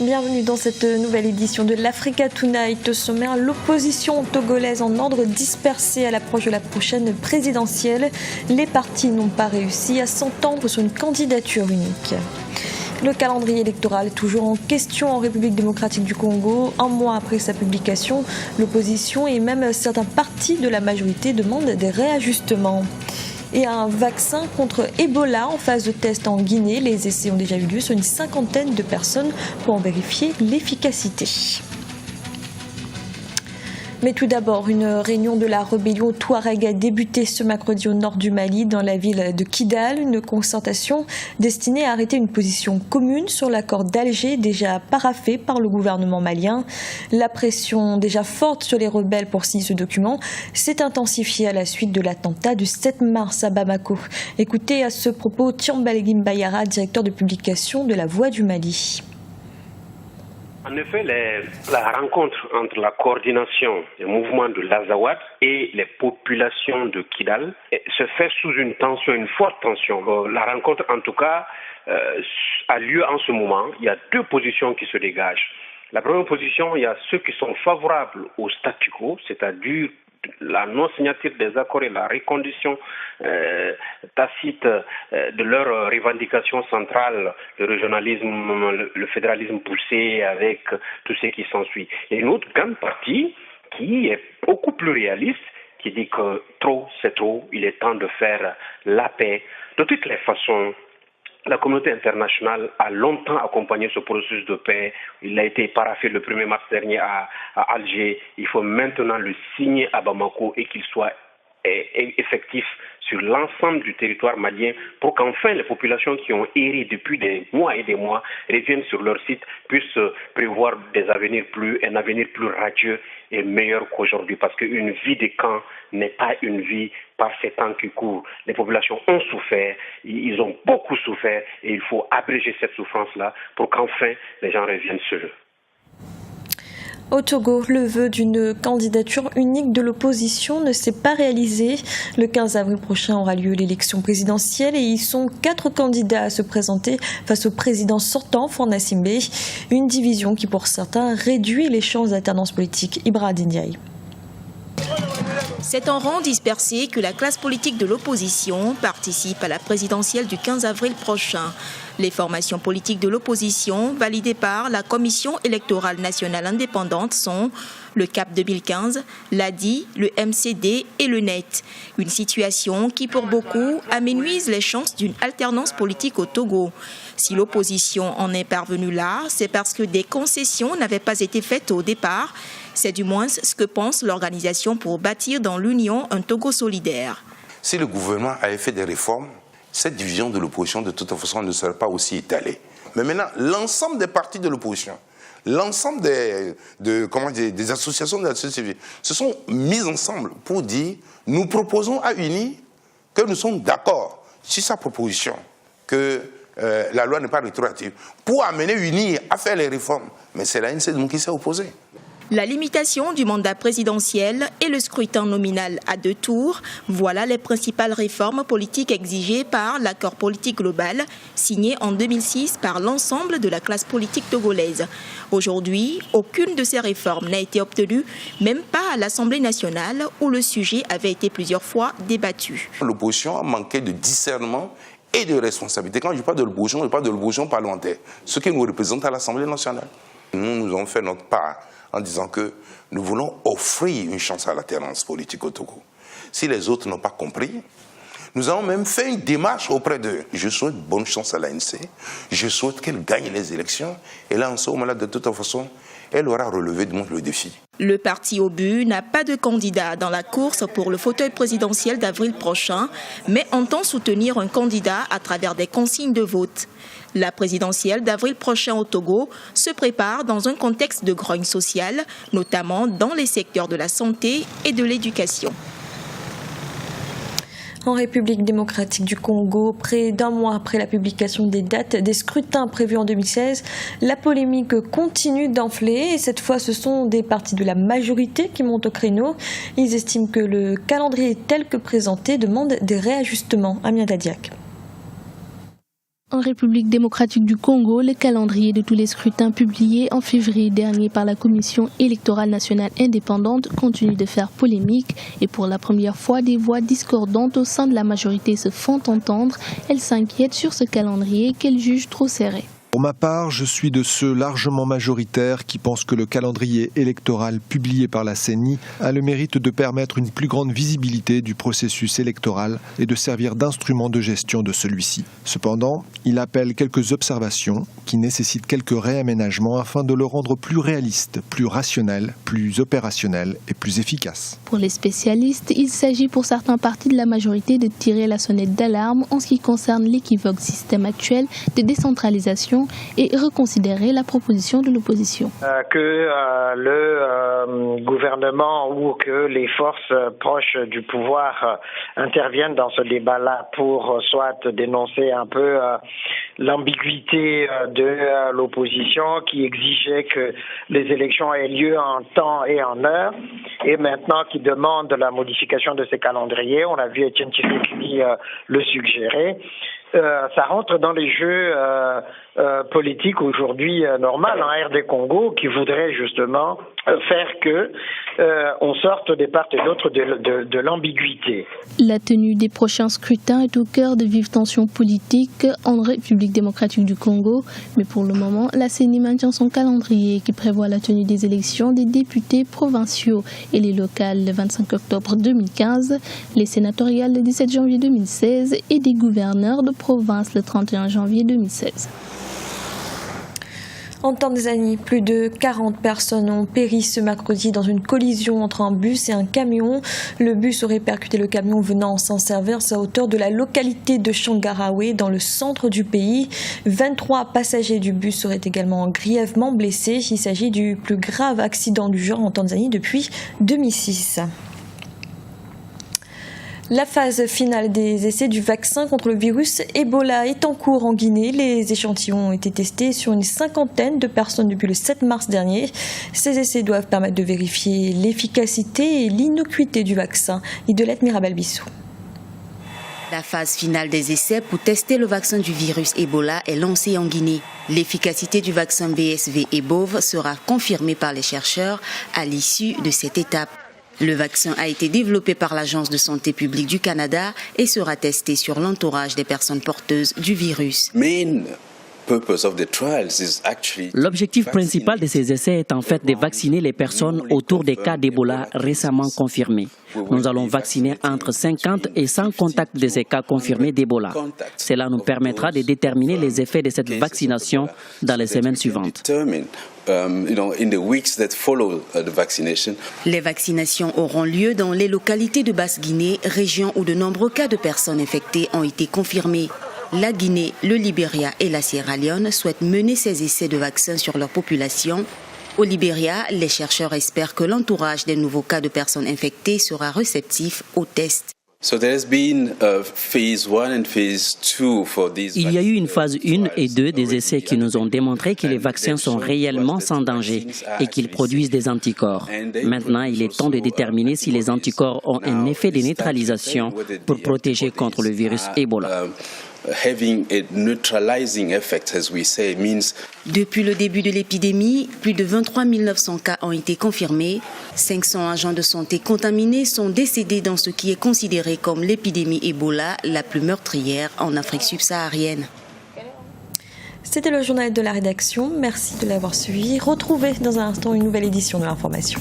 Bienvenue dans cette nouvelle édition de l'Africa Tonight. Au sommaire, l'opposition togolaise en ordre dispersé à l'approche de la prochaine présidentielle. Les partis n'ont pas réussi à s'entendre sur une candidature unique. Le calendrier électoral est toujours en question en République démocratique du Congo. Un mois après sa publication, l'opposition et même certains partis de la majorité demandent des réajustements. Et un vaccin contre Ebola en phase de test en Guinée. Les essais ont déjà eu lieu sur une cinquantaine de personnes pour en vérifier l'efficacité. Mais tout d'abord, une réunion de la rébellion Touareg a débuté ce mercredi au nord du Mali, dans la ville de Kidal. Une concertation destinée à arrêter une position commune sur l'accord d'Alger, déjà paraphé par le gouvernement malien. La pression déjà forte sur les rebelles pour signer ce document s'est intensifiée à la suite de l'attentat du 7 mars à Bamako. Écoutez à ce propos Thiambal Gimbayara, directeur de publication de La Voix du Mali. En effet, la rencontre entre la coordination des mouvements de l'Azawad et les populations de Kidal se fait sous une tension, une forte tension. La rencontre, en tout cas, a lieu en ce moment. Il y a deux positions qui se dégagent. La première position, il y a ceux qui sont favorables au statu quo, c'est-à-dire la non-signature des accords et la reconduction tacite de leurs revendications centrales, le régionalisme, le fédéralisme poussé avec tout ce qui s'ensuit. Et une autre grande partie qui est beaucoup plus réaliste, qui dit que trop c'est trop, il est temps de faire la paix. De toutes les façons, la communauté internationale a longtemps accompagné ce processus de paix. Il a été paraphé le 1er mars dernier à Alger. Il faut maintenant le signer à Bamako et qu'il soit effectif sur l'ensemble du territoire malien pour qu'enfin les populations qui ont erré depuis des mois et des mois reviennent sur leur site, puissent prévoir un avenir plus radieux et meilleur qu'aujourd'hui. Parce qu'une vie de camp n'est pas une vie par ces temps qui courent. Les populations ont souffert, ils ont beaucoup souffert et il faut abréger cette souffrance-là pour qu'enfin les gens reviennent sur eux. Au Togo, le vœu d'une candidature unique de l'opposition ne s'est pas réalisé. Le 15 avril prochain aura lieu l'élection présidentielle et ils sont 4 candidats à se présenter face au président sortant, Faure Gnassingbe. Une division qui, pour certains, réduit les chances d'alternance politique. Ibra Ndiaye. C'est en rang dispersé que la classe politique de l'opposition participe à la présidentielle du 15 avril prochain. Les formations politiques de l'opposition, validées par la Commission électorale nationale indépendante, sont le CAP 2015, l'ADI, le MCD et le NET. Une situation qui, pour beaucoup, amenuise les chances d'une alternance politique au Togo. Si l'opposition en est parvenue là, c'est parce que des concessions n'avaient pas été faites au départ. C'est du moins ce que pense l'organisation pour bâtir dans l'Union un Togo solidaire. Si le gouvernement avait fait des réformes, cette division de l'opposition, de toute façon, ne serait pas aussi étalée. Mais maintenant, l'ensemble des partis de l'opposition, l'ensemble des associations de la société civile se sont mis ensemble pour dire nous proposons à UNI que nous sommes d'accord sur sa proposition, que la loi n'est pas rétroactive, pour amener UNI à faire les réformes. Mais c'est l'ANC donc qui s'est opposée. La limitation du mandat présidentiel et le scrutin nominal à 2 tours, voilà les principales réformes politiques exigées par l'accord politique global signé en 2006 par l'ensemble de la classe politique togolaise. Aujourd'hui, aucune de ces réformes n'a été obtenue, même pas à l'Assemblée nationale où le sujet avait été plusieurs fois débattu. L'opposition a manqué de discernement et de responsabilité. Quand je parle de l'opposition, je parle de l'opposition parlementaire, ce qui nous représente à l'Assemblée nationale. Nous avons fait notre part en disant que nous voulons offrir une chance à l'alternance politique au Togo. Si les autres n'ont pas compris, nous avons même fait une démarche auprès d'eux. Je souhaite bonne chance à l'ANC, je souhaite qu'elle gagne les élections, et là, en ce moment-là, de toute façon, elle aura relevé le défi. Le parti Obu n'a pas de candidat dans la course pour le fauteuil présidentiel d'avril prochain, mais entend soutenir un candidat à travers des consignes de vote. La présidentielle d'avril prochain au Togo se prépare dans un contexte de grogne sociale, notamment dans les secteurs de la santé et de l'éducation. En République démocratique du Congo, près d'un mois après la publication des dates des scrutins prévus en 2016, la polémique continue d'enfler et cette fois ce sont des partis de la majorité qui montent au créneau. Ils estiment que le calendrier tel que présenté demande des réajustements. Amien Dadiak. En République démocratique du Congo, le calendrier de tous les scrutins publiés en février dernier par la Commission électorale nationale indépendante continue de faire polémique et pour la première fois, des voix discordantes au sein de la majorité se font entendre. Elles s'inquiètent sur ce calendrier qu'elles jugent trop serré. Pour ma part, je suis de ceux largement majoritaires qui pensent que le calendrier électoral publié par la CENI a le mérite de permettre une plus grande visibilité du processus électoral et de servir d'instrument de gestion de celui-ci. Cependant, il appelle quelques observations qui nécessitent quelques réaménagements afin de le rendre plus réaliste, plus rationnel, plus opérationnel et plus efficace. Pour les spécialistes, il s'agit pour certains partis de la majorité de tirer la sonnette d'alarme en ce qui concerne l'équivoque système actuel de décentralisation et reconsidérer la proposition de l'opposition. Que le gouvernement ou que les forces proches du pouvoir interviennent dans ce débat-là pour soit dénoncer un peu l'ambiguïté de l'opposition qui exigeait que les élections aient lieu en temps et en heure et maintenant qui demande la modification de ces calendriers. On a vu Etienne Tshisekedi le suggérer. Ça rentre dans les jeux politiques aujourd'hui normal en RD Congo qui voudrait justement faire que on sorte des part et d'autre de l'ambiguïté. La tenue des prochains scrutins est au cœur de vives tensions politiques en République démocratique du Congo, mais pour le moment, la CENI maintient son calendrier qui prévoit la tenue des élections des députés provinciaux et les locales le 25 octobre 2015, les sénatoriales le 17 janvier 2016 et des gouverneurs de province le 31 janvier 2016. En Tanzanie, plus de 40 personnes ont péri ce mercredi dans une collision entre un bus et un camion. Le bus aurait percuté le camion venant s'en servir à hauteur de la localité de Changarawe dans le centre du pays. 23 passagers du bus seraient également grièvement blessés. Il s'agit du plus grave accident du genre en Tanzanie depuis 2006. La phase finale des essais du vaccin contre le virus Ebola est en cours en Guinée. Les échantillons ont été testés sur une cinquantaine de personnes depuis le 7 mars dernier. Ces essais doivent permettre de vérifier l'efficacité et l'innocuité du vaccin. Idelette Mirabal-Bissou. La phase finale des essais pour tester le vaccin du virus Ebola est lancée en Guinée. L'efficacité du vaccin BSV-Ebov sera confirmée par les chercheurs à l'issue de cette étape. Le vaccin a été développé par l'Agence de santé publique du Canada et sera testé sur l'entourage des personnes porteuses du virus. L'objectif principal de ces essais est en fait de vacciner les personnes autour des cas d'Ebola récemment confirmés. Nous allons vacciner entre 50 et 100 contacts de ces cas confirmés d'Ebola. Cela nous permettra de déterminer les effets de cette vaccination dans les semaines suivantes. Les vaccinations auront lieu dans les localités de Basse-Guinée, région où de nombreux cas de personnes infectées ont été confirmés. La Guinée, le Libéria et la Sierra Leone souhaitent mener ces essais de vaccins sur leur population. Au Libéria, les chercheurs espèrent que l'entourage des nouveaux cas de personnes infectées sera réceptif aux tests. Il y a eu une phase 1 et 2 des essais qui nous ont démontré que les vaccins sont réellement sans danger et qu'ils produisent des anticorps. Maintenant, il est temps de déterminer si les anticorps ont un effet de neutralisation pour protéger contre le virus Ebola. Depuis le début de l'épidémie, plus de 23 900 cas ont été confirmés. 500 agents de santé contaminés sont décédés dans ce qui est considéré comme l'épidémie Ebola la plus meurtrière en Afrique subsaharienne. C'était le journal de la rédaction. Merci de l'avoir suivi. Retrouvez dans un instant une nouvelle édition de l'information.